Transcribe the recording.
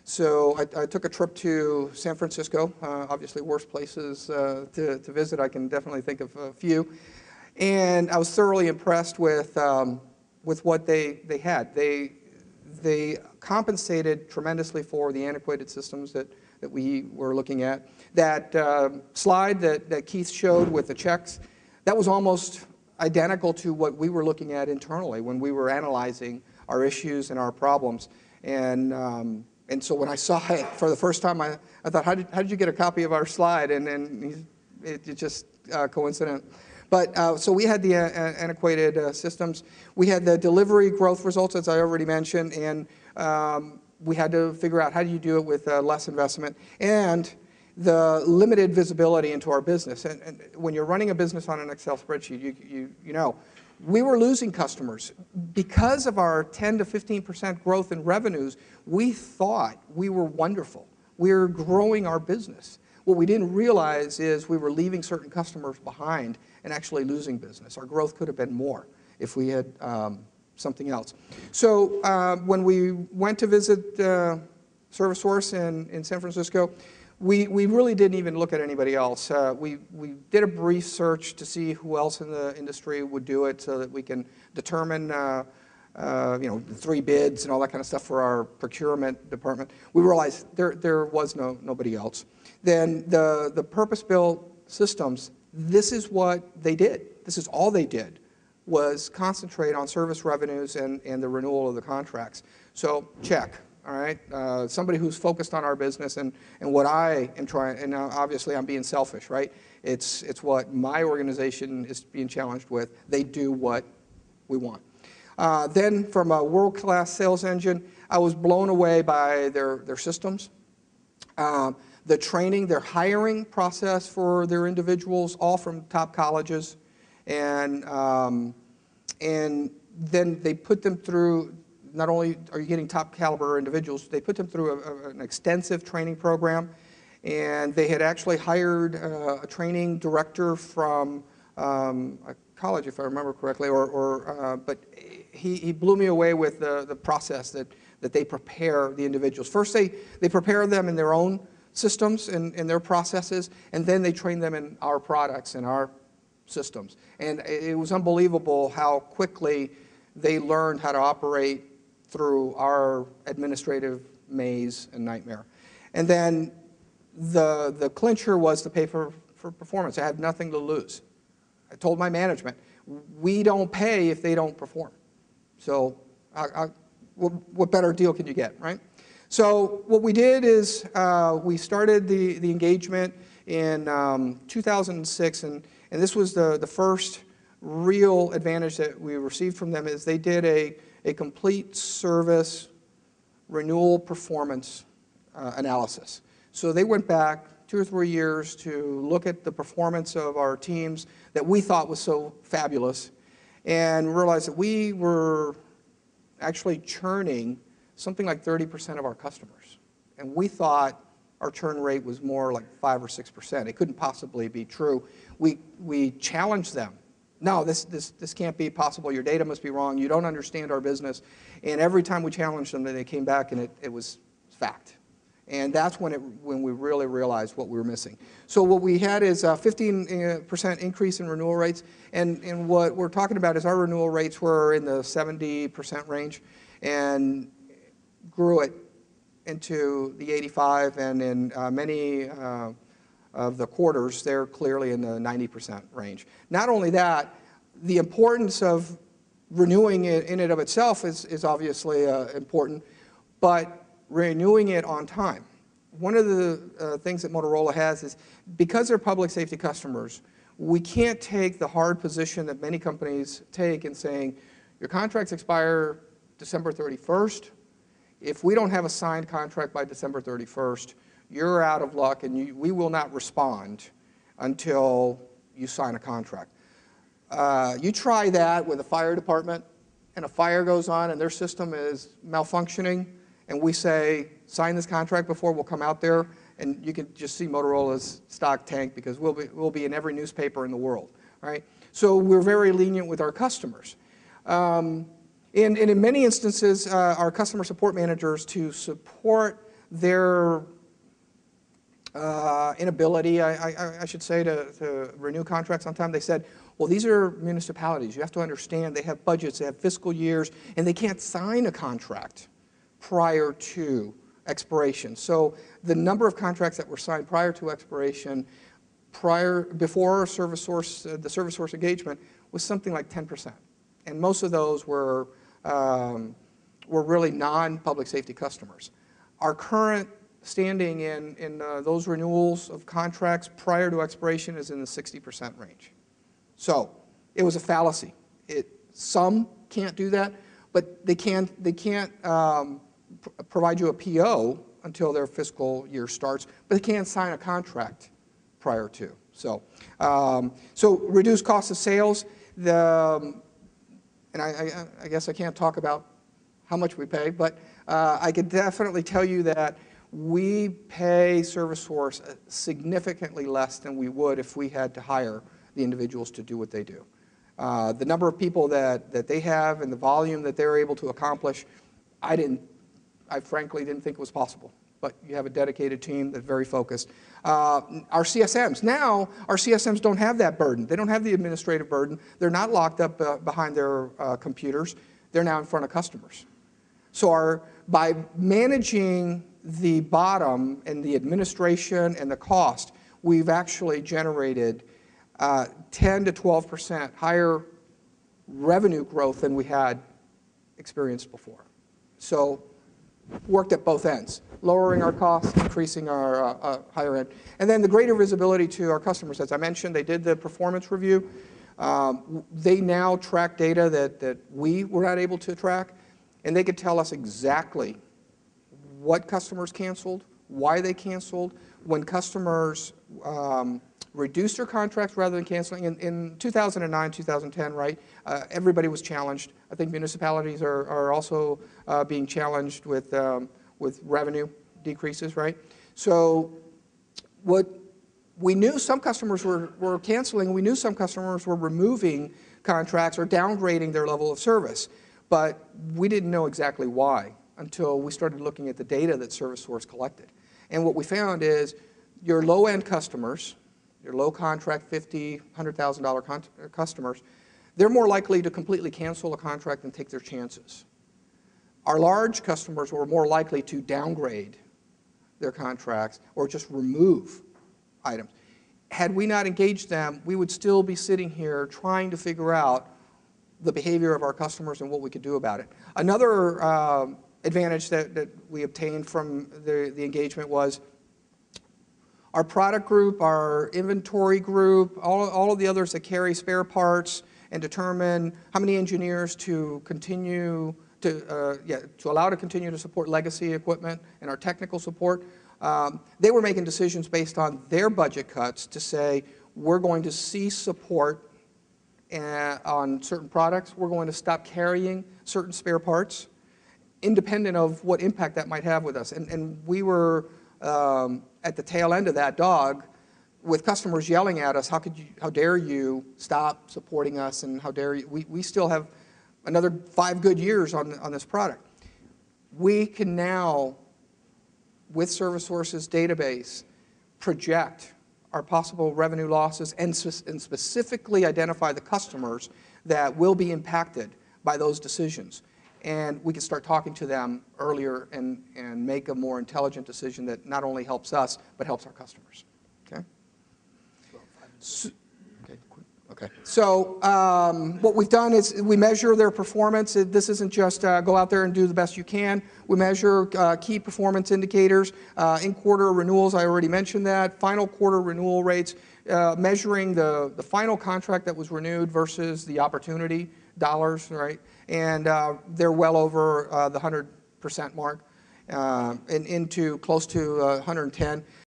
So I took a trip to San Francisco, obviously worst places to visit. I can definitely think of a few. And I was thoroughly impressed with what they had. They compensated tremendously for the antiquated systems that we were looking at. That slide that Keith showed with the checks, that was almost identical to what we were looking at internally when we were analyzing our issues and our problems. And so when I saw it for the first time, I thought, how did you get a copy of our slide? And it's just coincident. But so we had the antiquated systems. We had the delivery growth results, as I already mentioned, and we had to figure out how do you do it with less investment and the limited visibility into our business. And when you're running a business on an Excel spreadsheet, you know, we were losing customers. Because of our 10 to 15% growth in revenues, we thought we were wonderful. We were growing our business. What we didn't realize is we were leaving certain customers behind and actually losing business. Our growth could have been more if we had something else. So when we went to visit ServiceSource in San Francisco, we really didn't even look at anybody else. We did a brief search to see who else in the industry would do it so that we can determine you know, 3 bids and all that kind of stuff for our procurement department. We realized there was nobody else. Then the purpose-built systems, this is what they did. This is all they did, was concentrate on service revenues and the renewal of the contracts. So check. All right, somebody who's focused on our business and what I am trying, and now obviously I'm being selfish, right? It's what my organization is being challenged with. They do what we want. Then from a world-class sales engine, I was blown away by their systems, the training, their hiring process for their individuals, all from top colleges, and then they put them through. Not only are you getting top caliber individuals, they put them through an extensive training program, and they had actually hired a training director from a college, if I remember correctly, but he blew me away with the process that they prepare the individuals. First, they prepare them in their own systems and their processes, and then they train them in our products and our systems. And it was unbelievable how quickly they learned how to operate through our administrative maze and nightmare. And then the clincher was the pay for performance. I had nothing to lose. I told my management, we don't pay if they don't perform. So what better deal can you get, right? So what we did is we started the engagement in 2006, and this was the first real advantage that we received from them is they did a complete service renewal performance analysis. So they went back 2 or 3 years to look at the performance of our teams that we thought was so fabulous and realized that we were actually churning something like 30% of our customers. And we thought our churn rate was more like 5 or 6%. It couldn't possibly be true. We challenged them. No, this can't be possible. Your data must be wrong. You don't understand our business. And every time we challenged them, they came back and it was fact. And that's when we really realized what we were missing. So what we had is a 15% increase in renewal rates. And what we're talking about is our renewal rates were in the 70% range and grew it into the 85, and in many of the quarters, they're clearly in the 90% range. Not only that, the importance of renewing it in and of itself is obviously important, but renewing it on time. One of the things that Motorola has is because they're public safety customers, we can't take the hard position that many companies take in saying, your contracts expire December 31st. If we don't have a signed contract by December 31st, you're out of luck, and we will not respond until you sign a contract. You try that with a fire department, and a fire goes on, and their system is malfunctioning, and we say, sign this contract before we'll come out there, and you can just see Motorola's stock tank because we'll be in every newspaper in the world, right? So we're very lenient with our customers. And in many instances, our customer support managers, to support their inability, I should say, to renew contracts on time. They said, well, these are municipalities. You have to understand they have budgets, they have fiscal years, and they can't sign a contract prior to expiration. So the number of contracts that were signed prior to expiration, before the service source engagement, was something like 10%. And most of those were really non-public safety customers. Our current standing in those renewals of contracts prior to expiration is in the 60% range. So it was a fallacy. Some can't do that, but they can't provide you a PO until their fiscal year starts, but they can't sign a contract prior to. So, so reduced cost of sales. And I guess I can't talk about how much we pay, but I can definitely tell you that we pay ServiceSource significantly less than we would if we had to hire the individuals to do what they do. The number of people that they have and the volume that they're able to accomplish, I frankly didn't think it was possible. But you have a dedicated team that's very focused. Our CSMs, now our CSMs don't have that burden. They don't have the administrative burden. They're not locked up behind their computers. They're now in front of customers. So by managing the bottom and the administration and the cost, we've actually generated 10 to 12% higher revenue growth than we had experienced before. So worked at both ends, lowering our costs, increasing our higher end. And then the greater visibility to our customers. As I mentioned, they did the performance review. They now track data that we were not able to track, and they could tell us exactly what customers canceled, why they canceled, when customers reduced their contracts rather than canceling. In 2009, 2010, right, everybody was challenged. I think municipalities are also being challenged with revenue decreases, right? So we knew some customers were canceling. We knew some customers were removing contracts or downgrading their level of service. But we didn't know exactly why until we started looking at the data that ServiceSource collected. And what we found is your low-end customers, your low contract, $50,000, $100,000 customers, they're more likely to completely cancel a contract and take their chances. Our large customers were more likely to downgrade their contracts or just remove items. Had we not engaged them, we would still be sitting here trying to figure out the behavior of our customers and what we could do about it. Another advantage that we obtained from the engagement was our product group, our inventory group, all of the others that carry spare parts and determine how many engineers to continue to allow to continue to support legacy equipment and our technical support. They were making decisions based on their budget cuts to say, we're going to cease support on certain products. We're going to stop carrying certain spare parts, independent of what impact that might have with us. And we were at the tail end of that dog, with customers yelling at us, how dare you stop supporting us, and how dare you, we still have another 5 good years on this product. We can now, with ServiceSource's database, project our possible revenue losses and specifically identify the customers that will be impacted by those decisions. And we can start talking to them earlier and make a more intelligent decision that not only helps us, but helps our customers. Okay? So what we've done is we measure their performance. This isn't just go out there and do the best you can. We measure key performance indicators. In quarter renewals, I already mentioned that. Final quarter renewal rates, measuring the final contract that was renewed versus the opportunity dollars, right? And they're well over the 100% mark and into close to 110.